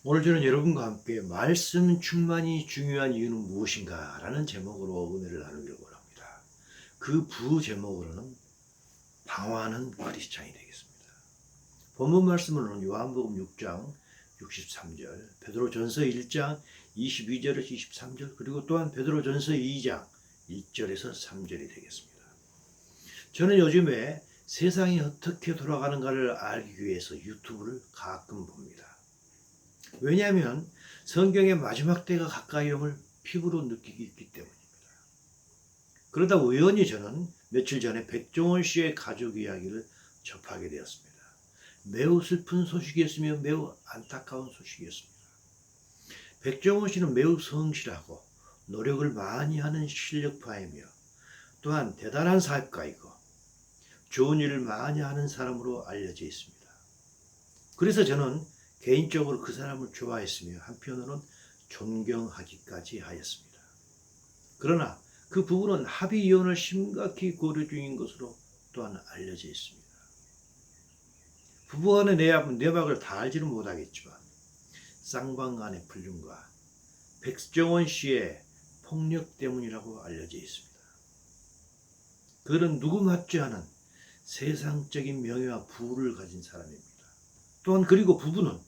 오늘 저는 여러분과 함께 말씀 충만이 중요한 이유는 무엇인가 라는 제목으로 은혜를 나누려고 합니다. 그 부제목으로는 방황하는 크리스찬이 되겠습니다. 본문 말씀은 요한복음 6장 63절, 베드로전서 1장 22절에서 23절, 그리고 또한 베드로전서 2장 1절에서 3절이 되겠습니다. 저는 요즘에 세상이 어떻게 돌아가는가를 알기 위해서 유튜브를 가끔 봅니다. 왜냐하면 성경의 마지막 때가 가까이 om을 피부로 느끼기 있기 때문입니다. 그러다 우연히 저는 며칠 전에 백종원 씨의 가족 이야기를 접하게 되었습니다. 매우 슬픈 소식이었으며 매우 안타까운 소식이었습니다. 백종원 씨는 매우 성실하고 노력을 많이 하는 실력파이며 또한 대단한 사업가이고 좋은 일을 많이 하는 사람으로 알려져 있습니다. 그래서 저는 개인적으로 그 사람을 좋아했으며 한편으로는 존경하기까지 하였습니다. 그러나 그 부부는 합의 이혼을 심각히 고려 중인 것으로 또한 알려져 있습니다. 부부간의 내막을 다 알지는 못하겠지만 쌍방간의 불륜과 백종원 씨의 폭력 때문이라고 알려져 있습니다. 그는 누구 같지 않은 세상적인 명예와 부를 가진 사람입니다. 또한 그리고 부부는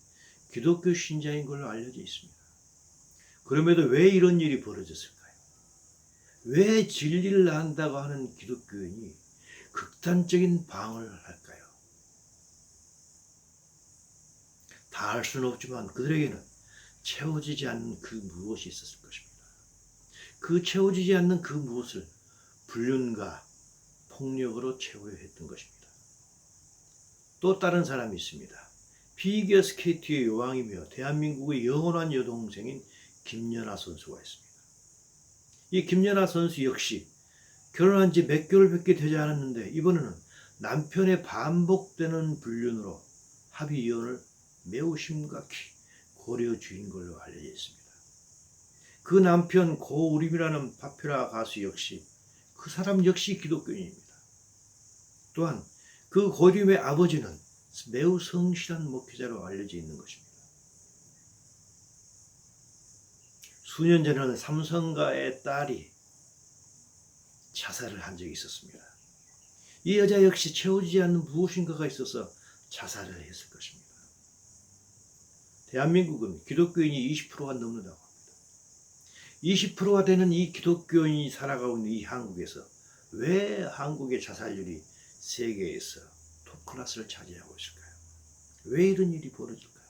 기독교 신자인 걸로 알려져 있습니다. 그럼에도 왜 이런 일이 벌어졌을까요? 왜 진리를 안다고 하는 기독교인이 극단적인 방어를 할까요? 다 알 수는 없지만 그들에게는 채워지지 않는 그 무엇이 있었을 것입니다. 그 채워지지 않는 그 무엇을 불륜과 폭력으로 채워야 했던 것입니다. 또 다른 사람이 있습니다. 피겨 스케이트의 여왕이며 대한민국의 영원한 여동생인 김연아 선수가 있습니다. 이 김연아 선수 역시 결혼한 지 몇 개월밖에 되지 않았는데 이번에는 남편의 반복되는 불륜으로 합의 이혼을 매우 심각히 고려 중인 걸로 알려져 있습니다. 그 남편 고우림이라는 파퓰라 가수 역시 그 사람 역시 기독교인입니다. 또한 그 고우림의 아버지는 매우 성실한 목회자로 알려져 있는 것입니다. 수년 전에는 삼성가의 딸이 자살을 한 적이 있었습니다. 이 여자 역시 채워지지 않는 무엇인가가 있어서 자살을 했을 것입니다. 대한민국은 기독교인이 20%가 넘는다고 합니다. 20%가 되는 이 기독교인이 살아가고 있는 이 한국에서 왜 한국의 자살률이 세계에서 톱클래스를 차지하고 있을까요? 왜 이런 일이 벌어질까요?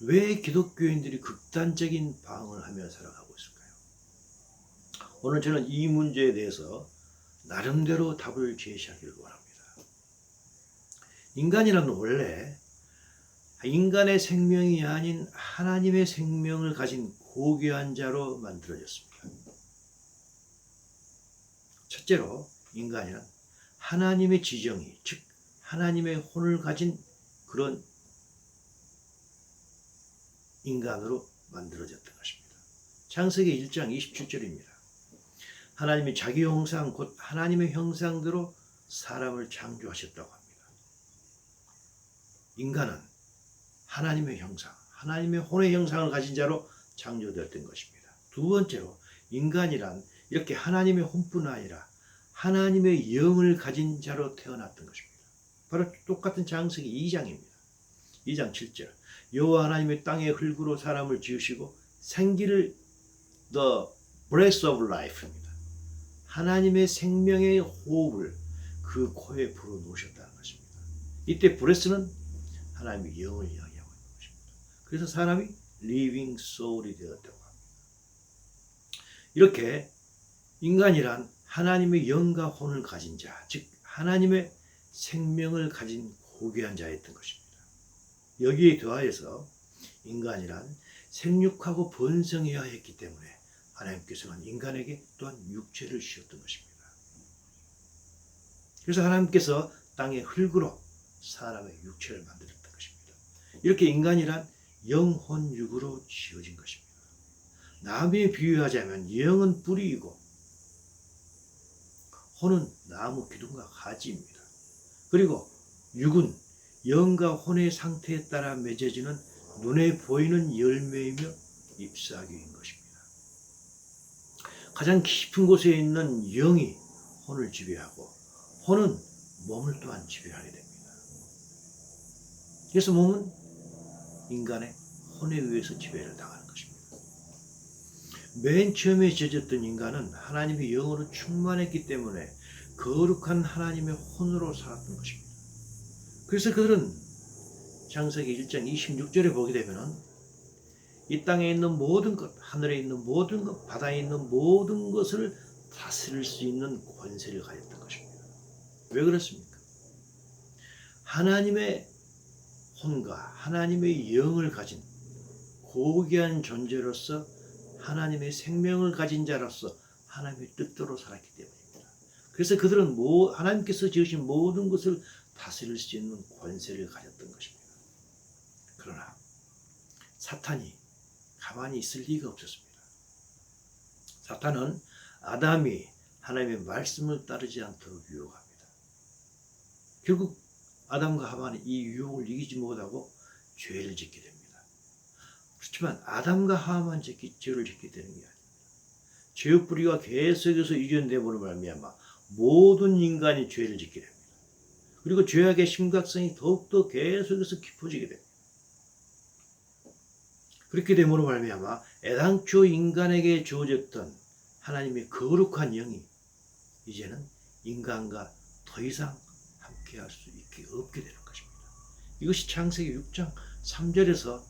왜 기독교인들이 극단적인 방어를 하며 살아가고 있을까요? 오늘 저는 이 문제에 대해서 나름대로 답을 제시하기를 원합니다. 인간이란 원래 인간의 생명이 아닌 하나님의 생명을 가진 고귀한 자로 만들어졌습니다. 첫째로 인간이란 하나님의 지정이, 즉 하나님의 혼을 가진 그런 인간으로 만들어졌던 것입니다. 창세기 1장 27절입니다. 하나님이 자기 형상 곧 하나님의 형상대로 사람을 창조하셨다고 합니다. 인간은 하나님의 형상, 하나님의 혼의 형상을 가진 자로 창조되었던 것입니다. 두 번째로 인간이란 이렇게 하나님의 혼뿐 아니라 하나님의 영을 가진 자로 태어났던 것입니다. 바로 똑같은 창세기 2장입니다. 2장 7절 여호와 하나님의 땅의 흙으로 사람을 지으시고 생기를 the breath of life입니다. 하나님의 생명의 호흡을 그 코에 불어넣으셨다는 것입니다. 이때 breath는 하나님의 영을 이야기하고 있는 것입니다. 그래서 사람이 living soul이 되었다고 합니다. 이렇게 인간이란 하나님의 영과 혼을 가진 자, 즉 하나님의 생명을 가진 고귀한 자였던 것입니다. 여기에 더하여서 인간이란 생육하고 번성해야 했기 때문에 하나님께서는 인간에게 또한 육체를 주셨던 것입니다. 그래서 하나님께서 땅의 흙으로 사람의 육체를 만들었던 것입니다. 이렇게 인간이란 영혼육으로 지어진 것입니다. 나무에 비유하자면 영은 뿌리이고 혼은 나무 기둥과 가지입니다. 그리고 육은 영과 혼의 상태에 따라 맺어지는 눈에 보이는 열매이며 잎사귀인 것입니다. 가장 깊은 곳에 있는 영이 혼을 지배하고 혼은 몸을 또한 지배하게 됩니다. 그래서 몸은 인간의 혼에 의해서 지배를 당하는 것입니다. 맨 처음에 지어졌던 인간은 하나님의 영으로 충만했기 때문에 거룩한 하나님의 혼으로 살았던 것입니다. 그래서 그들은 창세기 1장 26절에 보게 되면 이 땅에 있는 모든 것, 하늘에 있는 모든 것, 바다에 있는 모든 것을 다스릴 수 있는 권세를 가졌던 것입니다. 왜 그렇습니까? 하나님의 혼과 하나님의 영을 가진 고귀한 존재로서 하나님의 생명을 가진 자로서 하나님의 뜻대로 살았기 때문입니다. 그래서 그들은 하나님께서 지으신 모든 것을 다스릴 수 있는 권세를 가졌던 것입니다. 그러나 사탄이 가만히 있을 리가 없었습니다. 사탄은 아담이 하나님의 말씀을 따르지 않도록 유혹합니다. 결국 아담과 하와는 이 유혹을 이기지 못하고 죄를 짓게 됩니다. 그렇지만 아담과 하와만 죄를 짓게 되는 게 아닙니다. 죄의 뿌리가 계속해서 유전됨으로 말미암아 모든 인간이 죄를 짓게 됩니다. 그리고 죄악의 심각성이 더욱더 계속해서 깊어지게 됩니다. 그렇게 됨으로 말미암아 애당초 인간에게 주어졌던 하나님의 거룩한 영이 이제는 인간과 더 이상 함께할 수 없게 되는 것입니다. 이것이 창세기 6장 3절에서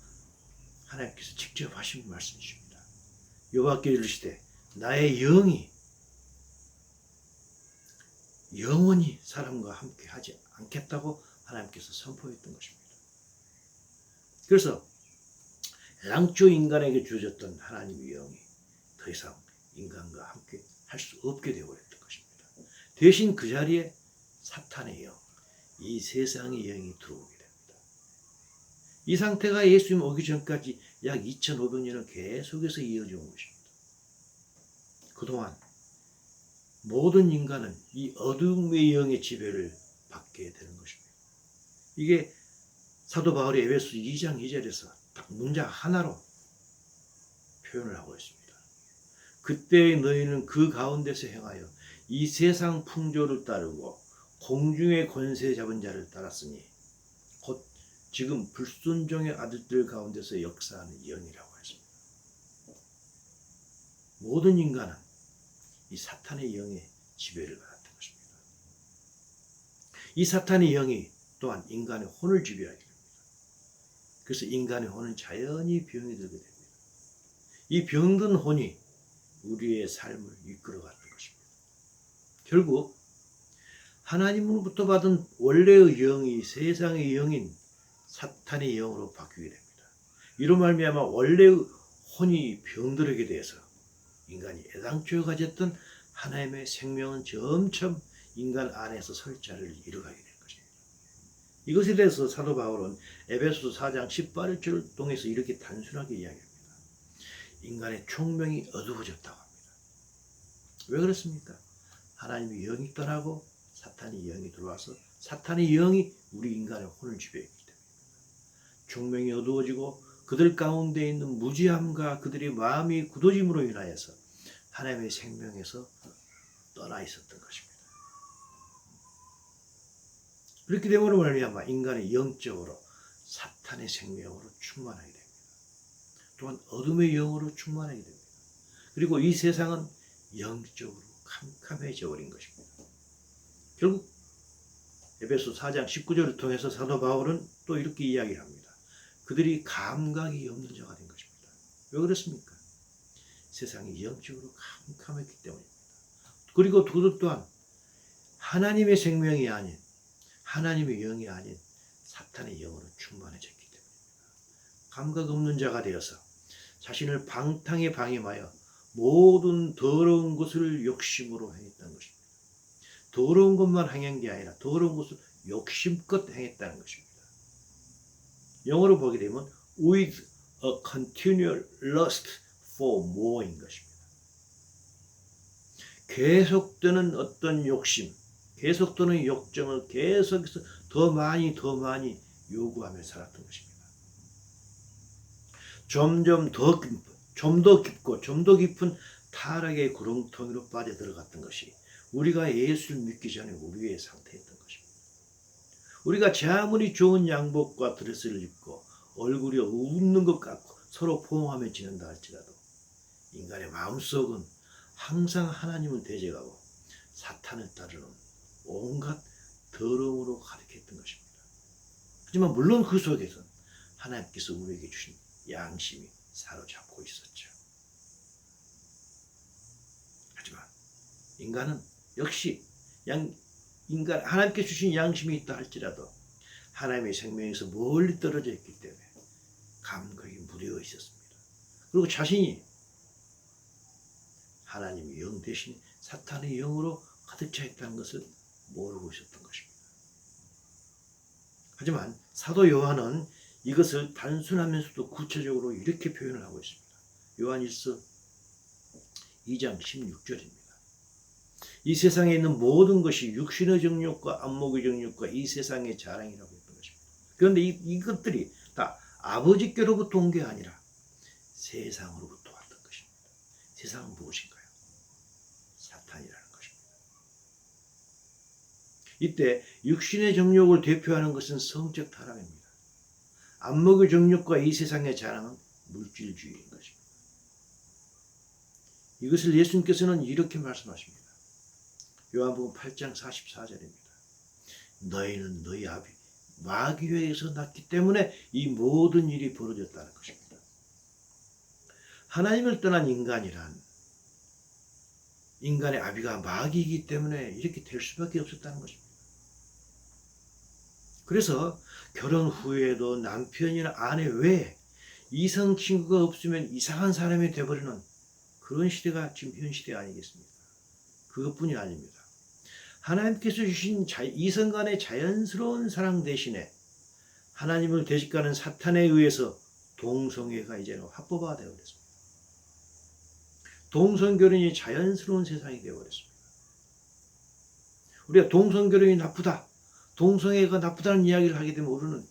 하나님께서 직접 하신 말씀이십니다. 여호와께서 이르시되 나의 영이 영원히 사람과 함께 하지 않겠다고 하나님께서 선포했던 것입니다. 그래서 애당초 인간에게 주어졌던 하나님의 영이 더 이상 인간과 함께 할 수 없게 되어버렸던 것입니다. 대신 그 자리에 사탄의 영, 이 세상의 영이 들어오게 됩니다. 이 상태가 예수님 오기 전까지 약 2500년을 계속해서 이어져 온 것입니다. 그동안 모든 인간은 이 어둠의 영의 지배를 받게 되는 것입니다. 이게 사도 바울이 에베소 2장 2절에서 딱 문장 하나로 표현을 하고 있습니다. 그때 너희는 그 가운데서 행하여 이 세상 풍조를 따르고 공중의 권세 잡은 자를 따랐으니 곧 지금 불순종의 아들들 가운데서 역사하는 영이라고 했습니다. 모든 인간은 이 사탄의 영의 지배를 받았던 것입니다. 이 사탄의 영이 또한 인간의 혼을 지배하게 됩니다. 그래서 인간의 혼은 자연히 병이 들게 됩니다. 이 병든 혼이 우리의 삶을 이끌어갔던 것입니다. 결국 하나님으로부터 받은 원래의 영이 세상의 영인 사탄의 영으로 바뀌게 됩니다. 이로 말미암아 원래의 혼이 병들게 되어서 인간이 애당초에 가졌던 하나님의 생명은 점점 인간 안에서 설자를 이루어가게 되는 것입니다. 이것에 대해서 사도 바울은 에베소서 4장 18절을 통해서 이렇게 단순하게 이야기합니다. 인간의 총명이 어두워졌다고 합니다. 왜 그렇습니까? 하나님의 영이 떠나고 사탄의 영이 들어와서 사탄의 영이 우리 인간의 혼을 지배했기 때문입니다. 총명이 어두워지고 그들 가운데 있는 무지함과 그들의 마음이 굳어짐으로 인하여서 하나님의 생명에서 떠나 있었던 것입니다. 그렇게 됨으로 말미암아 인간의 영적으로 사탄의 생명으로 충만하게 됩니다. 또한 어둠의 영으로 충만하게 됩니다. 그리고 이 세상은 영적으로 캄캄해져 버린 것입니다. 결국 에베소 4장 19절을 통해서 사도 바울은 또 이렇게 이야기를 합니다. 그들이 감각이 없는 자가 된 것입니다. 왜 그렇습니까? 세상이 영적으로 캄캄했기 때문입니다. 그리고 그들 또한 하나님의 생명이 아닌 하나님의 영이 아닌 사탄의 영으로 충만해졌기 때문입니다. 감각 없는 자가 되어서 자신을 방탕에 방임하여 모든 더러운 것을 욕심으로 행했다는 것입니다. 더러운 것만 행한 게 아니라 더러운 것을 욕심껏 행했다는 것입니다. 영어로 보게 되면 with a continual lust for more인 것입니다. 계속되는 어떤 욕심, 계속되는 욕정을 계속해서 더 많이 요구하며 살았던 것입니다. 좀 더 깊고 좀 더 깊은 타락의 구렁텅이로 빠져들어갔던 것이 우리가 예수를 믿기 전에 우리의 상태였던 것입니다. 우리가 제 아무리 좋은 양복과 드레스를 입고 얼굴이 웃는 것 같고 서로 포옹하며 지낸다 할지라도 인간의 마음속은 항상 하나님을 대적하고 사탄을 따르는 온갖 더러움으로 가득했던 것입니다. 하지만 물론 그 속에선 하나님께서 우리에게 주신 양심이 사로잡고 있었죠. 하지만 인간은 역시 하나님께 주신 양심이 있다 할지라도 하나님의 생명에서 멀리 떨어져 있기 때문에 감각이 무뎌 있었습니다. 그리고 자신이 하나님의 영 대신 사탄의 영으로 가득 차 있다는 것을 모르고 있었던 것입니다. 하지만 사도 요한은 이것을 단순하면서도 구체적으로 이렇게 표현을 하고 있습니다. 요한일서 2장 16절입니다. 이 세상에 있는 모든 것이 육신의 정욕과 안목의 정욕과 이 세상의 자랑이라고 했던 것입니다. 그런데 이것들이 다 아버지께로부터 온 게 아니라 세상으로부터 왔던 것입니다. 세상은 무엇인가요? 사탄이라는 것입니다. 이때 육신의 정욕을 대표하는 것은 성적 타락입니다. 안목의 정욕과 이 세상의 자랑은 물질주의인 것입니다. 이것을 예수님께서는 이렇게 말씀하십니다. 요한복음 8장 44절입니다. 너희는 너희 아비 마귀에게서 났기 때문에 이 모든 일이 벌어졌다는 것입니다. 하나님을 떠난 인간이란 인간의 아비가 마귀이기 때문에 이렇게 될 수밖에 없었다는 것입니다. 그래서 결혼 후에도 남편이나 아내 외에 이성 친구가 없으면 이상한 사람이 되어버리는 그런 시대가 지금 현 시대 아니겠습니까? 그것뿐이 아닙니다. 하나님께서 주신 이성 간의 자연스러운 사랑 대신에 하나님을 대적하는 사탄에 의해서 동성애가 이제는 합법화가 되어버렸습니다. 동성결혼이 자연스러운 세상이 되어버렸습니다. 우리가 동성결혼이 나쁘다, 동성애가 나쁘다는 이야기를 하게 되면 우리는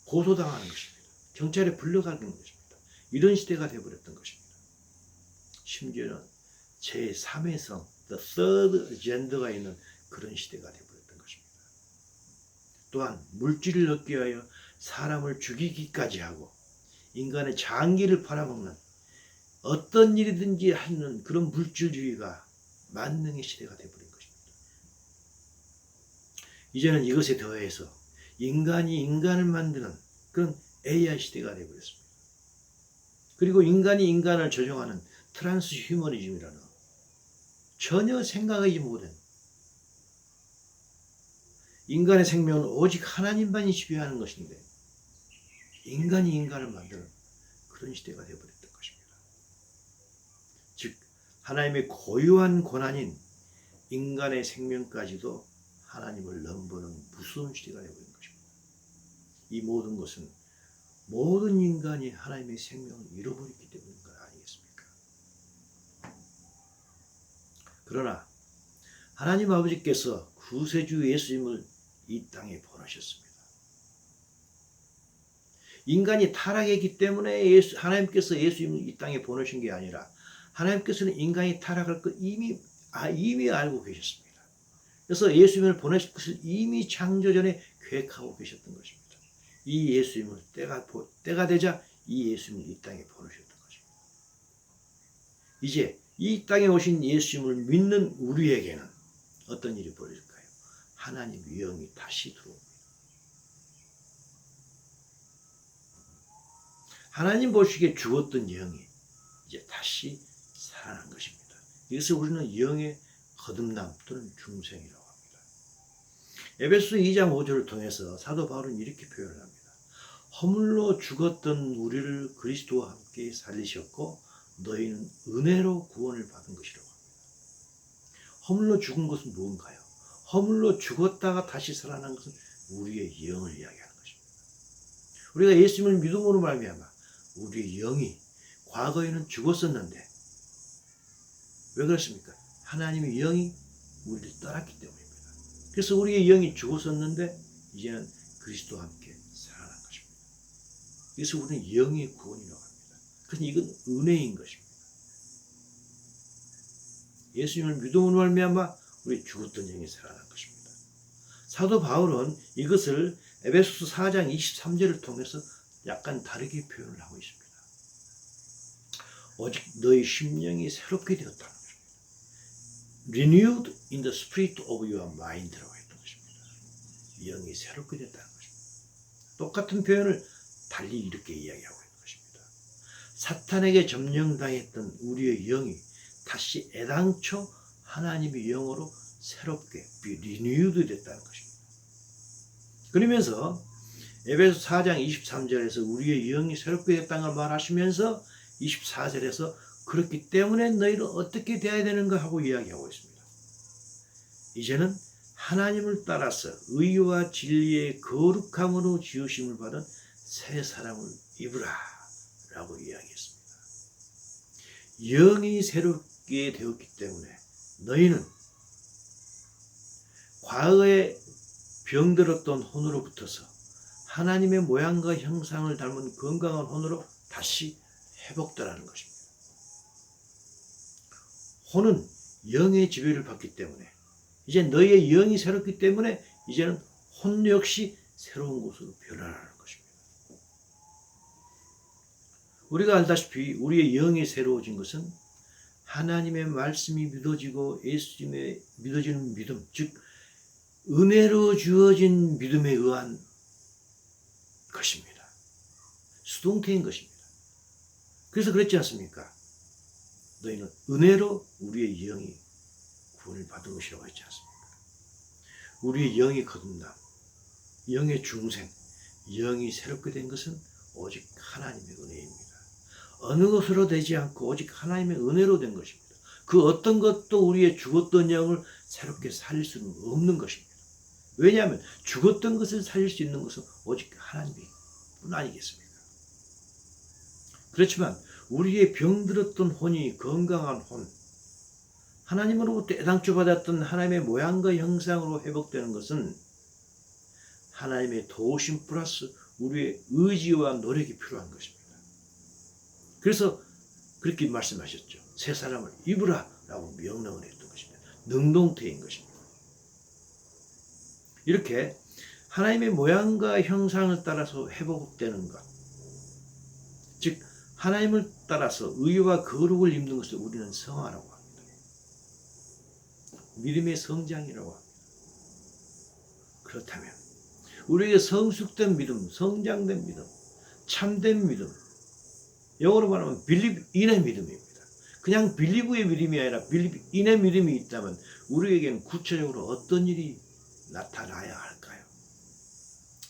고소당하는 것입니다. 경찰에 불려가는 것입니다. 이런 시대가 되어버렸던 것입니다. 심지어는 제3의 성, the third gender가 있는 그런 시대가 되어버렸던 것입니다. 또한 물질을 얻기 위하여 사람을 죽이기까지 하고 인간의 장기를 팔아먹는 어떤 일이든지 하는 그런 물질주의가 만능의 시대가 되어버린 것입니다. 이제는 이것에 더해서 인간이 인간을 만드는 그런 AI 시대가 되어버렸습니다. 그리고 인간이 인간을 조종하는 트랜스 휴머니즘이라는 전혀 생각하지 못한 인간의 생명은 오직 하나님만이 지배하는 것인데 인간이 인간을 만드는 그런 시대가 되어버렸던 것입니다. 즉 하나님의 고유한 권한인 인간의 생명까지도 하나님을 넘보는 무서운 시대가 되어버린 것입니다. 이 모든 것은 모든 인간이 하나님의 생명을 잃어버렸기 때문인 것 아니겠습니까? 그러나 하나님 아버지께서 구세주 예수님을 이 땅에 보내셨습니다. 인간이 타락했기 때문에 하나님께서 예수님을 이 땅에 보내신 게 아니라 하나님께서는 인간이 타락할 것 이미 알고 계셨습니다. 그래서 예수님을 보내실 것을 이미 창조전에 계획하고 계셨던 것입니다. 이 예수님을 때가 되자 이 예수님을 이 땅에 보내셨던 것입니다. 이제 이 땅에 오신 예수님을 믿는 우리에게는 어떤 일이 벌어질까요? 하나님의 영이 다시 들어옵니다. 하나님 보시기에 죽었던 영이 이제 다시 살아난 것입니다. 이것을 우리는 영의 거듭남 또는 중생이라고 합니다. 에베소 2장 5절을 통해서 사도 바울은 이렇게 표현을 합니다. 허물로 죽었던 우리를 그리스도와 함께 살리셨고 너희는 은혜로 구원을 받은 것이라고 합니다. 허물로 죽은 것은 무엇인가요? 허물로 죽었다가 다시 살아난 것은 우리의 영을 이야기하는 것입니다. 우리가 예수님을 믿음으로 말미암아 우리의 영이 과거에는 죽었었는데 왜 그렇습니까? 하나님의 영이 우리를 떠났기 때문입니다. 그래서 우리의 영이 죽었었는데 이제는 그리스도와 함께 살아난 것입니다. 그래서 우리는 영의 구원이라고 합니다. 그래서 이건 은혜인 것입니다. 예수님을 믿음으로 말미암아 우리 죽었던 영이 살아난 것입니다. 사도 바울은 이것을 에베소서 4장 23절을 통해서 약간 다르게 표현을 하고 있습니다. 오직 너희 심령이 새롭게 되었다는 것입니다. Renewed in the spirit of your mind라고 했던 것입니다. 영이 새롭게 됐다는 것입니다. 똑같은 표현을 달리 이렇게 이야기하고 있는 것입니다. 사탄에게 점령당했던 우리의 영이 다시 애당초 하나님의 영으로 새롭게 renewed 됐다는 것입니다. 그러면서 에베소 4장 23절에서 우리의 영이 새롭게 됐다는 걸 말하시면서 24절에서 그렇기 때문에 너희는 어떻게 돼야 되는가 하고 이야기하고 있습니다. 이제는 하나님을 따라서 의와 진리의 거룩함으로 지으심을 받은 새 사람을 입으라 라고 이야기했습니다. 영이 새롭게 되었기 때문에 너희는 과거에 병들었던 혼으로부터서 하나님의 모양과 형상을 닮은 건강한 혼으로 다시 회복되라는 것입니다. 혼은 영의 지배를 받기 때문에 이제 너희의 영이 새롭기 때문에 이제는 혼 역시 새로운 곳으로 변화하는 것입니다. 우리가 알다시피 우리의 영이 새로워진 것은 하나님의 말씀이 믿어지고 예수님의 믿어지는 믿음, 즉 은혜로 주어진 믿음에 의한 것입니다. 수동태인 것입니다. 그래서 그랬지 않습니까? 너희는 은혜로 우리의 영이 구원을 받은 것이라고 했지 않습니까? 우리의 영이 거듭남, 영의 중생, 영이 새롭게 된 것은 오직 하나님의 은혜입니다. 어느 것으로 되지 않고 오직 하나님의 은혜로 된 것입니다. 그 어떤 것도 우리의 죽었던 영을 새롭게 살릴 수는 없는 것입니다. 왜냐하면 죽었던 것을 살릴 수 있는 것은 오직 하나님뿐 아니겠습니까? 그렇지만 우리의 병들었던 혼이 건강한 혼, 하나님으로부터 애당초 받았던 하나님의 모양과 형상으로 회복되는 것은 하나님의 도우심 플러스 우리의 의지와 노력이 필요한 것입니다. 그래서 그렇게 말씀하셨죠. 새 사람을 입으라 라고 명령을 했던 것입니다. 능동태인 것입니다. 이렇게 하나님의 모양과 형상을 따라서 회복되는 것, 즉 하나님을 따라서 의와 거룩을 입는 것을 우리는 성화라고 합니다. 믿음의 성장이라고 합니다. 그렇다면 우리에게 성숙된 믿음, 성장된 믿음, 참된 믿음, 영어로 말하면 believe in의 믿음입니다. 그냥 believe의 믿음이 아니라 believe in의 믿음이 있다면 우리에게는 구체적으로 어떤 일이 나타나야 할까요?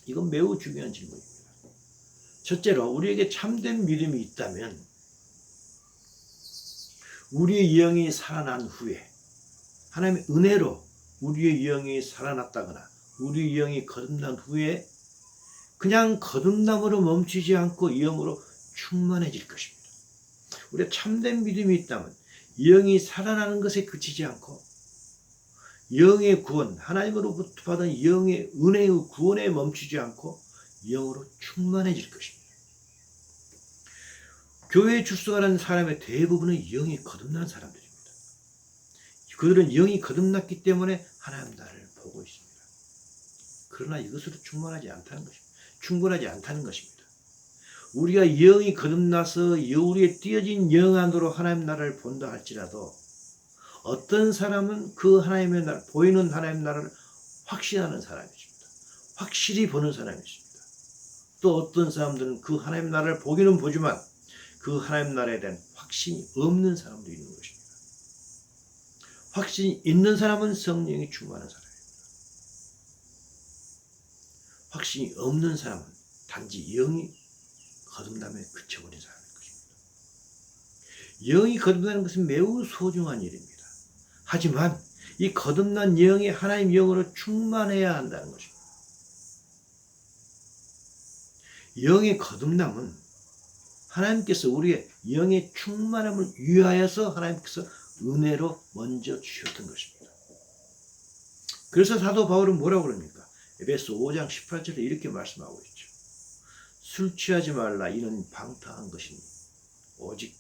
이건 매우 중요한 질문입니다. 첫째로 우리에게 참된 믿음이 있다면 우리의 영이 살아난 후에 하나님의 은혜로 우리의 영이 살아났다거나 우리의 영이 거듭난 후에 그냥 거듭남으로 멈추지 않고 영으로 충만해질 것입니다. 우리가 참된 믿음이 있다면 영이 살아나는 것에 그치지 않고 영의 구원, 하나님으로부터 받은 영의 은혜의 구원에 멈추지 않고 영으로 충만해질 것입니다. 교회에 출석하는 사람의 대부분은 영이 거듭난 사람들입니다. 그들은 영이 거듭났기 때문에 하나님 나라를 보고 있습니다. 그러나 이것으로 충분하지 않다는 것입니다. 충분하지 않다는 것입니다. 우리가 영이 거듭나서 우리의 띄어진 영 안으로 하나님 나라를 본다 할지라도 어떤 사람은 그 하나님의 나라, 보이는 하나님 나라를 확신하는 사람이 있습니다. 확실히 보는 사람이 있습니다. 또 어떤 사람들은 그 하나님 나라를 보기는 보지만 그 하나님 나라에 대한 확신이 없는 사람도 있는 것입니다. 확신이 있는 사람은 성령이 충만한 사람입니다. 확신이 없는 사람은 단지 영이 거듭남에 그쳐버린 사람인 것입니다. 영이 거듭나는 것은 매우 소중한 일입니다. 하지만 이 거듭난 영이 하나님 영으로 충만해야 한다는 것입니다. 영의 거듭남은 하나님께서 우리의 영의 충만함을 위하여서 하나님께서 은혜로 먼저 주셨던 것입니다. 그래서 사도 바울은 뭐라고 그럽니까? 에베소 5장 18절에 이렇게 말씀하고 있죠. 술 취하지 말라 이는 방탕한 것이니 오직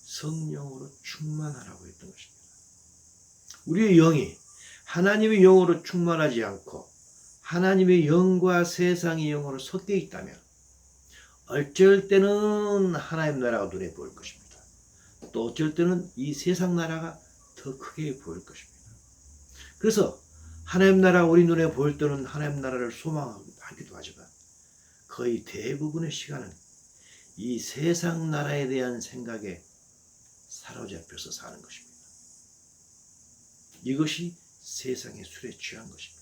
성령으로 충만하라고 했던 것입니다. 우리의 영이 하나님의 영으로 충만하지 않고 하나님의 영과 세상의 영으로 섞여 있다면 어쩔 때는 하나님 나라가 눈에 보일 것입니다. 또 어쩔 때는 이 세상 나라가 더 크게 보일 것입니다. 그래서 하나님 나라가 우리 눈에 보일 때는 하나님 나라를 소망하기도 하지만 거의 대부분의 시간은 이 세상 나라에 대한 생각에 사로잡혀서 사는 것입니다. 이것이 세상의 술에 취한 것입니다.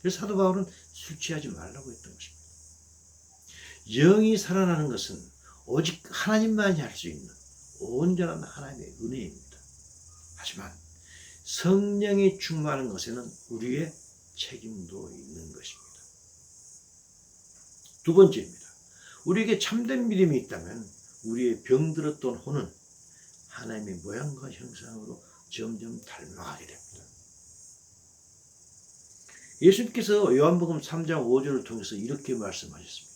그래서 사도 바울은 술 취하지 말라고 했던 것입니다. 영이 살아나는 것은 오직 하나님만이 할 수 있는 온전한 하나님의 은혜입니다. 하지만 성령이 충만한 것에는 우리의 책임도 있는 것입니다. 두 번째입니다. 우리에게 참된 믿음이 있다면 우리의 병들었던 혼은 하나님의 모양과 형상으로 점점 닮아가게 됩니다. 예수님께서 요한복음 3장 5절을 통해서 이렇게 말씀하셨습니다.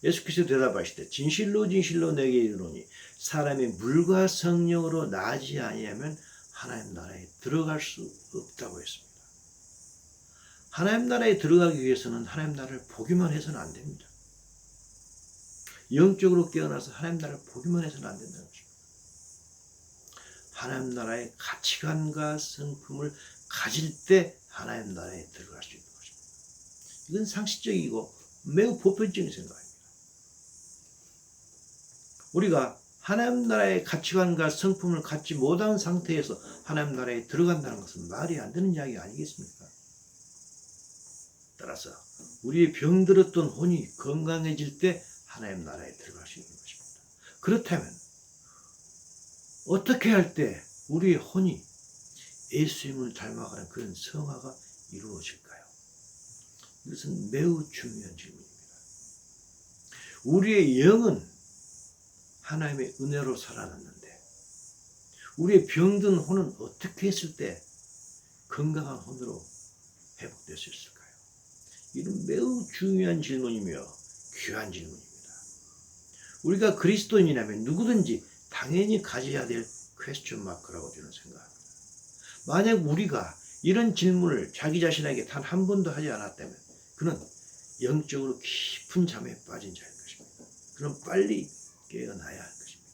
예수께서 대답하시되 진실로 진실로 내게 이르노니 사람이 물과 성령으로 나지 아니하면 하나님 나라에 들어갈 수 없다고 했습니다. 하나님 나라에 들어가기 위해서는 하나님 나라를 보기만 해서는 안 됩니다. 영적으로 깨어나서 하나님 나라를 보기만 해서는 안 된다는 것입니다. 하나님 나라의 가치관과 성품을 가질 때 하나님 나라에 들어갈 수 있는 것입니다. 이건 상식적이고 매우 보편적인 생각입니다. 우리가 하나님 나라의 가치관과 성품을 갖지 못한 상태에서 하나님 나라에 들어간다는 것은 말이 안 되는 이야기 아니겠습니까? 따라서 우리의 병들었던 혼이 건강해질 때 하나님 나라에 들어갈 수 있는 것입니다. 그렇다면 어떻게 할 때 우리의 혼이 예수님을 닮아가는 그런 성화가 이루어질까요? 이것은 매우 중요한 질문입니다. 우리의 영은 하나님의 은혜로 살아났는데 우리의 병든 혼은 어떻게 했을 때 건강한 혼으로 회복될 수 있을까요? 이는 매우 중요한 질문이며 귀한 질문입니다. 우리가 그리스도인이라면 누구든지 당연히 가져야 될 퀘스천 마크라고 저는 생각합니다. 만약 우리가 이런 질문을 자기 자신에게 단 한 번도 하지 않았다면 그는 영적으로 깊은 잠에 빠진 자일 것입니다. 그럼 빨리 깨어나야 할 것입니다.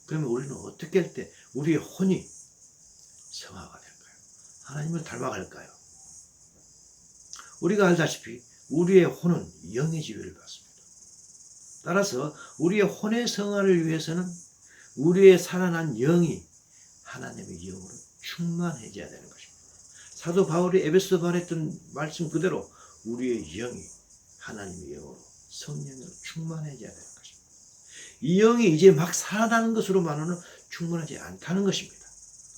그러면 우리는 어떻게 할 때 우리의 혼이 성화가 될까요? 하나님을 닮아갈까요? 우리가 알다시피 우리의 혼은 영의 지배를 받습니다. 따라서 우리의 혼의 성화를 위해서는 우리의 살아난 영이 하나님의 영으로 충만해져야 되는 것입니다. 사도 바울이 에베소 말했던 말씀 그대로 우리의 영이 하나님의 영으로 성령으로 충만해져야 되는 것입니다. 이 영이 이제 막 살아나는 것으로만은 충분하지 않다는 것입니다.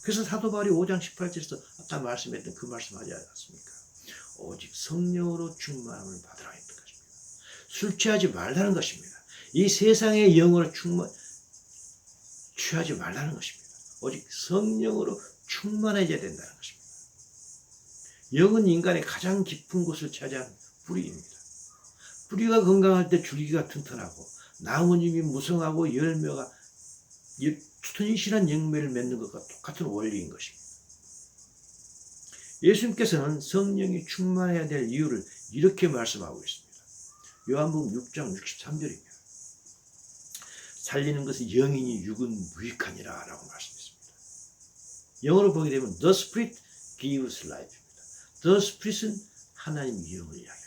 그래서 사도 바울이 5장 18절에서 아까 말씀했던 그 말씀하지 않았습니까? 오직 성령으로 충만함을 받으라 했던 것입니다. 술 취하지 말라는 것입니다. 이 세상의 영으로 취하지 말라는 것입니다. 오직 성령으로 충만해져야 된다는 것입니다. 영은 인간의 가장 깊은 곳을 차지하는 뿌리입니다. 뿌리가 건강할 때 줄기가 튼튼하고 나뭇잎이 무성하고 열매가 튼실한 열매를 맺는 것과 똑같은 원리인 것입니다. 예수님께서는 성령이 충만해야 될 이유를 이렇게 말씀하고 있습니다. 요한복음 6장 63절입니다. 살리는 것은 영이니 육은 무익하니라 라고 말씀했습니다. 영어로 보게 되면 The Spirit gives life입니다. The Spirit은 하나님의 영을 이야기합니다.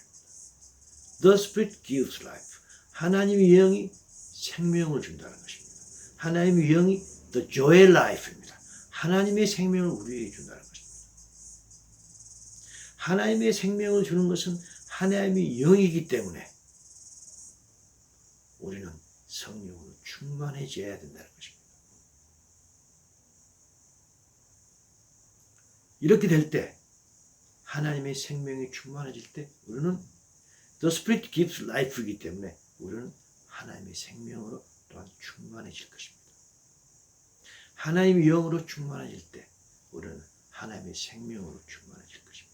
The Spirit gives life. 하나님의 영이 생명을 준다는 것입니다. 하나님의 영이 The Joy Life입니다. 하나님의 생명을 우리에게 준다는 것입니다. 하나님의 생명을 주는 것은 하나님의 영이기 때문에 우리는 성령으로 충만해져야 된다는 것입니다. 이렇게 될 때 하나님의 생명이 충만해질 때 우리는 The Spirit gives life이기 때문에 우리는 하나님의 생명으로 또한 충만해질 것입니다. 하나님의 영으로 충만해질 때 우리는 하나님의 생명으로 충만해질 것입니다.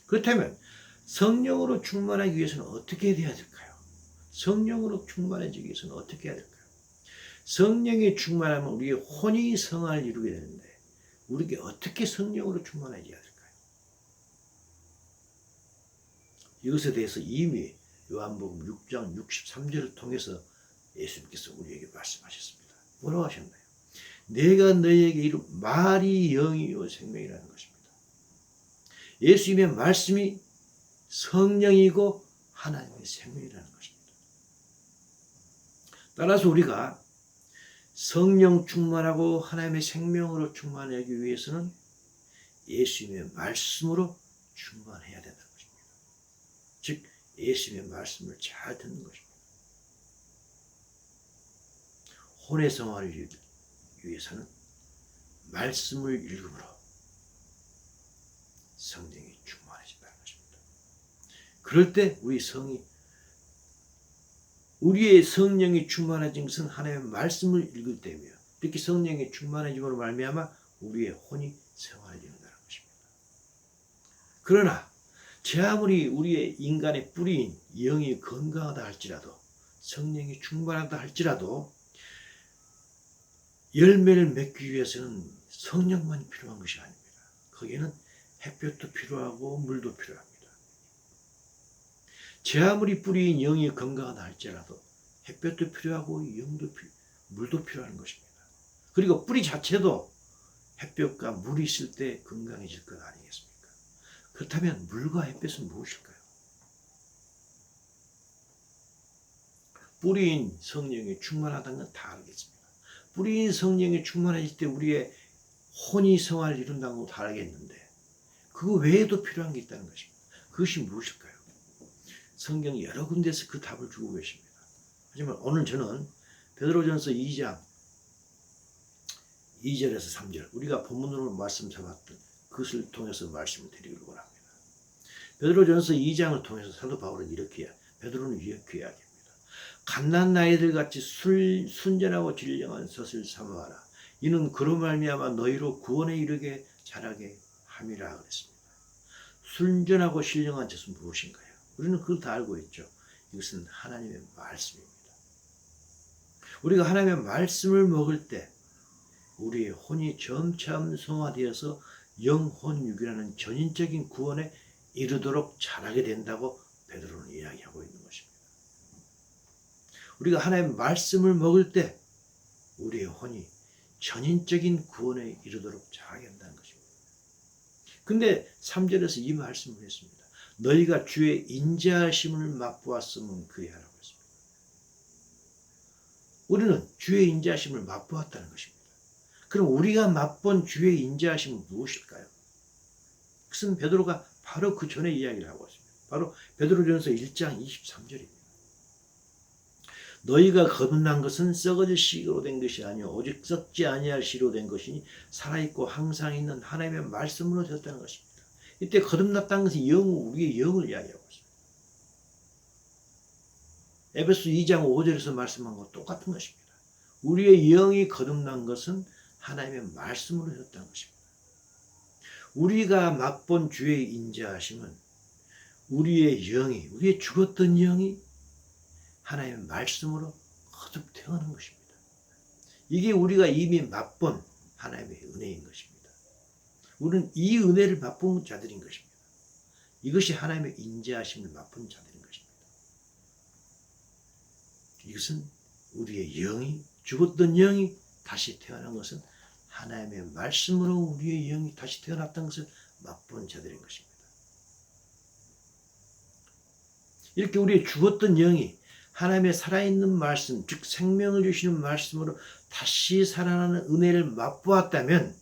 그렇다면 성령으로 충만하기 위해서는 어떻게 해야 될까요? 성령으로 충만해지기 위해서는 어떻게 해야 될까요? 성령이 충만하면 우리의 혼이 성화를 이루게 되는데 우리에게 어떻게 성령으로 충만해져야 될까요? 이것에 대해서 이미 요한복음 6장 63절을 통해서 예수님께서 우리에게 말씀하셨습니다. 뭐라고 하셨나요? 내가 너희에게 이룬 말이 영이요 생명이라는 것입니다. 예수님의 말씀이 성령이고 하나님의 생명이라는 것입니다. 따라서 우리가 성령 충만하고 하나님의 생명으로 충만하기 위해서는 예수님의 말씀으로 충만해야 된다는 것입니다. 즉 예수님의 말씀을 잘 듣는 것입니다. 혼의 성화를 위해서는 말씀을 읽음으로 성령이 충만해진다는 것입니다. 그럴 때 우리의 성령이 충만해진 것은 하나님의 말씀을 읽을 때며 이렇게 성령이 충만해짐으로 말미암아 우리의 혼이 성화를 이룬다는 것입니다. 그러나 제 아무리 우리의 인간의 뿌리인 영이 건강하다 할지라도 성령이 충만하다 할지라도 열매를 맺기 위해서는 성령만이 필요한 것이 아닙니다. 거기에는 햇볕도 필요하고 물도 필요합니다. 제 아무리 뿌리인 영이 건강하다 할지라도 햇볕도 필요하고 물도 필요한 것입니다. 그리고 뿌리 자체도 햇볕과 물이 있을 때 건강해질 것 아니겠습니까? 그렇다면 물과 햇볕은 무엇일까요? 뿌리인 성령이 충만하다는 건 다 알겠습니다. 뿌리인 성령이 충만해질 때 우리의 혼이 성화를 이룬다는 것도 다 알겠는데 그거 외에도 필요한 게 있다는 것입니다. 그것이 무엇일까요? 성경이 여러 군데에서 그 답을 주고 계십니다. 하지만 오늘 저는 베드로전서 2장 2절에서 3절 우리가 본문으로 말씀 잡았던 그것을 통해서 말씀을 드리려고 합니다. 베드로전서 2장을 통해서 사도 바울은 베드로는 이렇게 이야기합니다. 갓난 아이들 같이 순전하고 진정한 것을 삼아라. 이는 그로 말미암아 너희로 구원에 이르게 자라게 함이라 그랬습니다. 순전하고 신령한 것은 무엇인가요? 우리는 그걸 다 알고 있죠. 이것은 하나님의 말씀입니다. 우리가 하나님의 말씀을 먹을 때 우리의 혼이 점차 성화되어서 영혼육이라는 전인적인 구원에 이르도록 자라게 된다고 베드로는 이야기하고 있는 것입니다. 우리가 하나님의 말씀을 먹을 때 우리의 혼이 전인적인 구원에 이르도록 자라게 한다는 것입니다. 근데 3절에서 이 말씀을 했습니다. 너희가 주의 인자하심을 맛보았으면 그리하라고 했습니다. 우리는 주의 인자하심을 맛보았다는 것입니다. 그럼 우리가 맛본 주의 인자하심은 무엇일까요? 그것은 베드로가 바로 그 전에 이야기를 하고 있습니다. 바로 베드로전서 1장 23절입니다. 너희가 거듭난 것은 썩어질 씨로 된 것이 아니요 오직 썩지 아니할 씨로 된 것이니 살아있고 항상 있는 하나님의 말씀으로 되었다는 것입니다. 이때 거듭났다는 것은 우리의 영을 이야기하고 있습니다. 에베소 2장 5절에서 말씀한 것과 똑같은 것입니다. 우리의 영이 거듭난 것은 하나님의 말씀으로 되었다는 것입니다. 우리가 맛본 주의 인자하심은 우리의 죽었던 영이 하나님의 말씀으로 거듭 태어난 것입니다. 이게 우리가 이미 맛본 하나님의 은혜인 것입니다. 우리는 이 은혜를 맛본 자들인 것입니다. 이것이 하나님의 인자하심을 맛본 자들인 것입니다. 이것은 우리의 죽었던 영이 다시 태어난 것은 하나님의 말씀으로 우리의 영이 다시 태어났던 것을 맛본 자들인 것입니다. 이렇게 우리의 죽었던 영이 하나님의 살아있는 말씀, 즉 생명을 주시는 말씀으로 다시 살아나는 은혜를 맛보았다면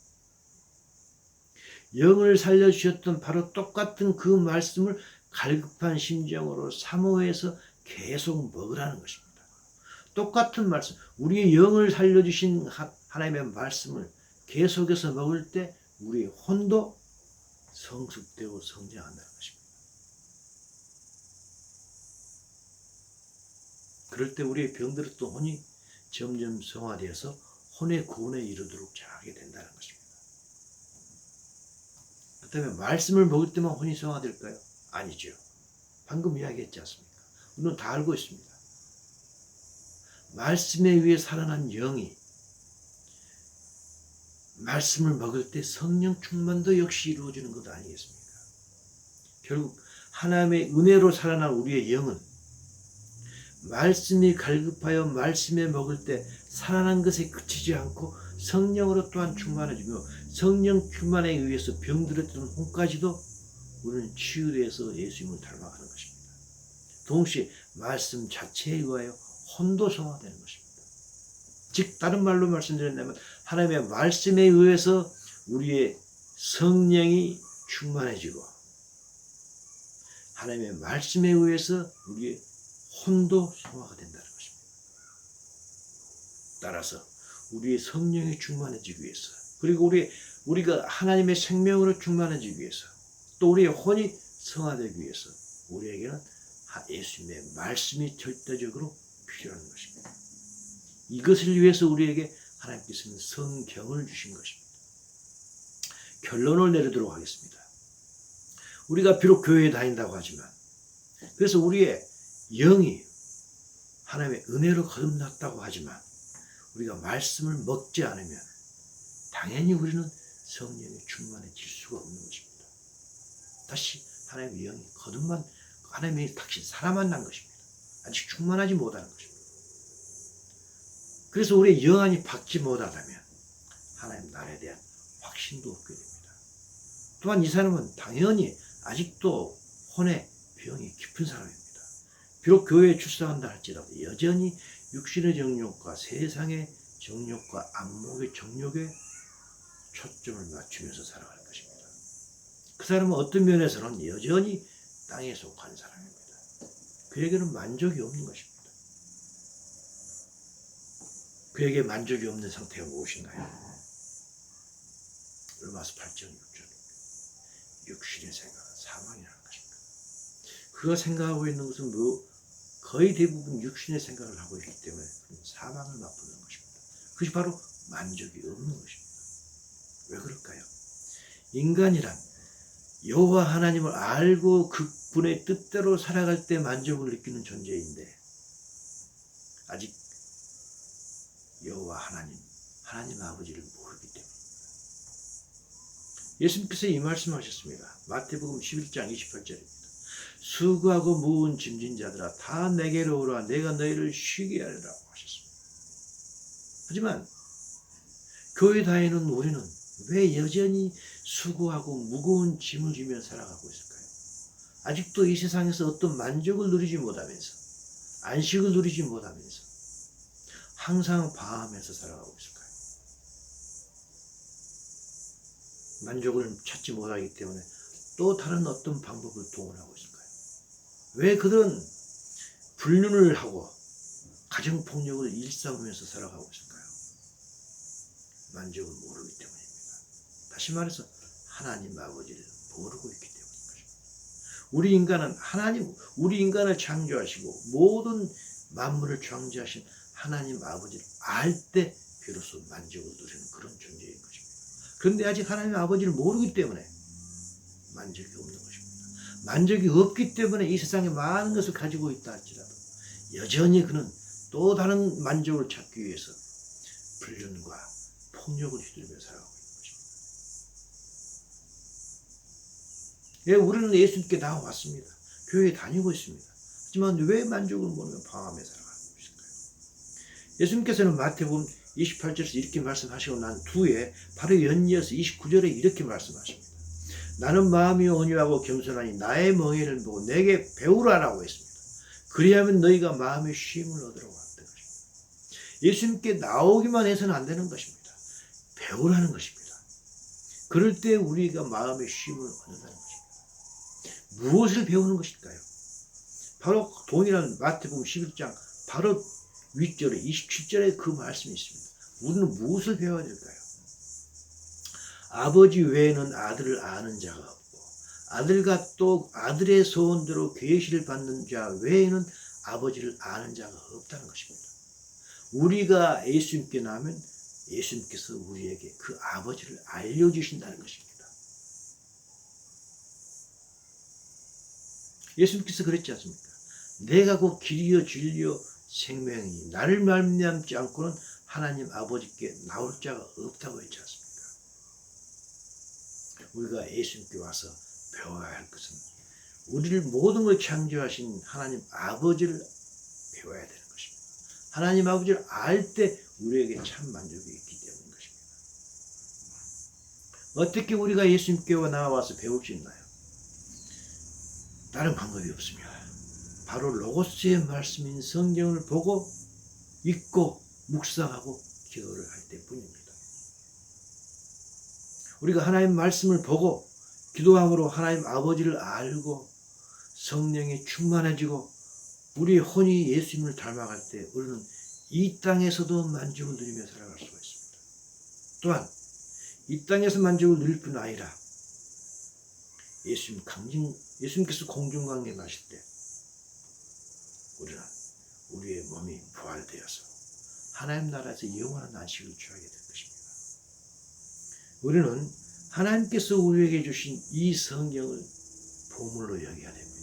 영을 살려주셨던 바로 똑같은 그 말씀을 갈급한 심정으로 사모해서 계속 먹으라는 것입니다. 똑같은 말씀, 우리의 영을 살려주신 하나님의 말씀을 계속해서 먹을 때 우리의 혼도 성숙되고 성장한다는 것입니다. 그럴 때 우리의 병들었던 혼이 점점 성화되어서 혼의 구원에 이르도록 자라게 된다는 것입니다. 그렇다면 말씀을 먹을 때만 혼이 성화될까요? 아니죠. 방금 이야기했지 않습니까? 우리는 다 알고 있습니다. 말씀에 의해 살아난 영이 말씀을 먹을 때 성령 충만도 역시 이루어지는 것 아니겠습니까? 결국 하나님의 은혜로 살아난 우리의 영은 말씀이 갈급하여 말씀에 먹을 때 살아난 것에 그치지 않고 성령으로 또한 충만해지며 성령 충만에 의해서 병들었던 혼까지도 우리는 치유되어서 예수님을 닮아가는 것입니다. 동시에 말씀 자체에 의하여 혼도 성화되는 것입니다. 즉 다른 말로 말씀드린다면 하나님의 말씀에 의해서 우리의 성령이 충만해지고 하나님의 말씀에 의해서 우리의 혼도 성화가 된다는 것입니다. 따라서 우리의 성령이 충만해지기 위해서 그리고 우리가 하나님의 생명으로 충만해지기 위해서 또 우리의 혼이 성화되기 위해서 우리에게는 예수님의 말씀이 절대적으로 필요한 것입니다. 이것을 위해서 우리에게 하나님께서는 성경을 주신 것입니다. 결론을 내리도록 하겠습니다. 우리가 비록 교회에 다닌다고 하지만 그래서 우리의 영이 하나님의 은혜로 거듭났다고 하지만 우리가 말씀을 먹지 않으면 당연히 우리는 성령이 충만해질 수가 없는 것입니다. 다시 하나님의 영이 거듭만 하나님의 다시 살아만난 것입니다. 아직 충만하지 못하는 것입니다. 그래서 우리의 영안이 받지 못하다면 하나님 나라에 대한 확신도 없게 됩니다. 또한 이 사람은 당연히 아직도 혼의 병이 깊은 사람입니다. 비록 교회에 출석한다 할지라도 여전히 육신의 정욕과 세상의 정욕과 안목의 정욕에 초점을 맞추면서 살아가는 것입니다. 그 사람은 어떤 면에서는 여전히 땅에 속한 사람입니다. 그에게는 만족이 없는 것입니다. 그에게 만족이 없는 상태가 무엇인가요? 로마서 8장 6절 육신의 생각은 사망이라는 것입니다. 그가 생각하고 있는 것은 거의 대부분 육신의 생각을 하고 있기 때문에 사망을 맛보는 것입니다. 그것이 바로 만족이 없는 것입니다. 왜 그럴까요? 인간이란 여호와 하나님을 알고 그분의 뜻대로 살아갈 때 만족을 느끼는 존재인데 아직 여호와 하나님 아버지를 모르기 때문입니다. 예수님께서 이 말씀하셨습니다. 마태복음 11장 28절입니다. 수고하고 무거운 짐진 자들아 다 내게로 오라 내가 너희를 쉬게 하리라고 하셨습니다. 하지만 교회 다니는 우리는 왜 여전히 수고하고 무거운 짐을 지며 살아가고 있을까요? 아직도 이 세상에서 어떤 만족을 누리지 못하면서 안식을 누리지 못하면서 항상 방황하면서 살아가고 있을까요? 만족을 찾지 못하기 때문에 또 다른 어떤 방법을 동원하고 있을까요? 왜 그들은 불륜을 하고 가정폭력을 일삼으면서 살아가고 있을까요? 만족을 모르기 때문입니다. 다시 말해서 하나님 아버지를 모르고 있기 때문인 것입니다. 우리 인간을 창조하시고 모든 만물을 창조하신 하나님 아버지를 알 때 비로소 만족을 누리는 그런 존재인 것입니다. 그런데 아직 하나님 아버지를 모르기 때문에 만족이 없는 것입니다. 만족이 없기 때문에 이 세상에 많은 것을 가지고 있다 할지라도 여전히 그는 또 다른 만족을 찾기 위해서 불륜과 폭력을 휘두르며 살아가고 있는 것입니다. 예, 우리는 예수님께 나와왔습니다. 교회에 다니고 있습니다. 하지만 왜 만족을 모르며 방황하며 살아가는 것일까요? 예수님께서는 마태복음 28절에서 이렇게 말씀하시고 난 뒤에 바로 연이어서 29절에 이렇게 말씀하십니다. 나는 마음이 온유하고 겸손하니 나의 멍에를 보고 내게 배우라라고 했습니다. 그리하면 너희가 마음의 쉼을 얻으라고 했던 것입니다. 예수님께 나오기만 해서는 안 되는 것입니다. 배우라는 것입니다. 그럴 때 우리가 마음의 쉼을 얻는다는 것입니다. 무엇을 배우는 것일까요? 바로 동일한 마태복음 11장 바로 윗절에 27절에 그 말씀이 있습니다. 우리는 무엇을 배워야 될까요? 아버지 외에는 아들을 아는 자가 없고 아들과 또 아들의 소원대로 계시를 받는 자 외에는 아버지를 아는 자가 없다는 것입니다. 우리가 예수님께 나면 예수님께서 우리에게 그 아버지를 알려주신다는 것입니다. 예수님께서 그랬지 않습니까? 내가 곧 길이요 진리요 생명이니 나를 말미암지 않고는 하나님 아버지께 나올 자가 없다고 했지 않습니까? 우리가 예수님께 와서 배워야 할 것은 우리를 모든 걸 창조하신 하나님 아버지를 배워야 되는 것입니다. 하나님 아버지를 알 때 우리에게 참 만족이 있기 때문인 것입니다. 어떻게 우리가 예수님께 나와서 배울 수 있나요? 다른 방법이 없습니다. 바로 로고스의 말씀인 성경을 보고 읽고 묵상하고 기도를 할 때뿐입니다. 우리가 하나님 말씀을 보고 기도함으로 하나님 아버지를 알고 성령에 충만해지고 우리의 혼이 예수님을 닮아갈 때 우리는 이 땅에서도 만족을 누리며 살아갈 수가 있습니다. 또한 이 땅에서 만족을 누릴 뿐 아니라 예수님께서 공중강림하실 때 우리는 우리의 몸이 부활되어서 하나님 나라에서 영원한 안식을 취하게 될 것입니다. 우리는 하나님께서 우리에게 주신 이 성경을 보물로 여겨야 됩니다.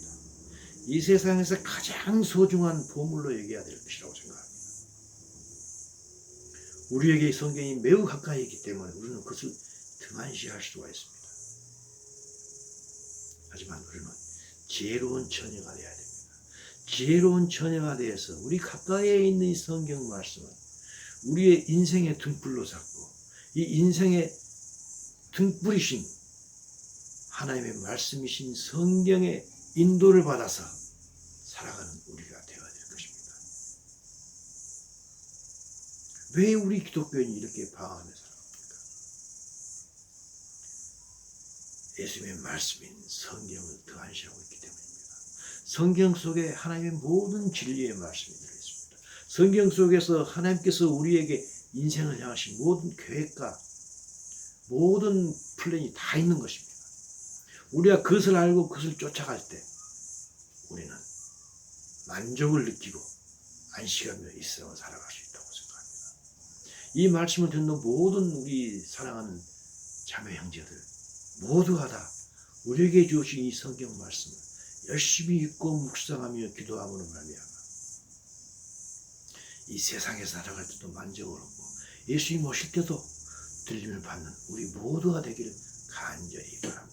이 세상에서 가장 소중한 보물로 여겨야 될 것이라고 생각합니다. 우리에게 이 성경이 매우 가까이 있기 때문에 우리는 그것을 등한시할 수가 있습니다. 하지만 우리는 지혜로운 처녀가 되어야 됩니다. 지혜로운 처녀가 되어서 우리 가까이에 있는 이 성경 말씀은 우리의 인생의 등불로 삼고 이 인생의 등불이신 하나님의 말씀이신 성경의 인도를 받아서 살아가는 우리가 되어야 될 것입니다. 왜 우리 기독교인이 이렇게 방황하며 살아갑니까? 예수님의 말씀인 성경을 등한시하고 있기 때문입니다. 성경 속에 하나님의 모든 진리의 말씀이 들어있습니다. 성경 속에서 하나님께서 우리에게 인생을 향하신 모든 계획과 모든 플랜이 다 있는 것입니다. 우리가 그것을 알고 그것을 쫓아갈 때 우리는 만족을 느끼고 안식하며 이 세상을 살아갈 수 있다고 생각합니다. 이 말씀을 듣는 모든 우리 사랑하는 자매 형제들 모두가 다 우리에게 주신 이 성경 말씀을 열심히 읽고 묵상하며 기도함으로 말미암아 이 세상에 살아갈 때도 만족을 얻고 예수님 오실 때도 들림을 받는 우리 모두가 되기를 간절히 바랍니다.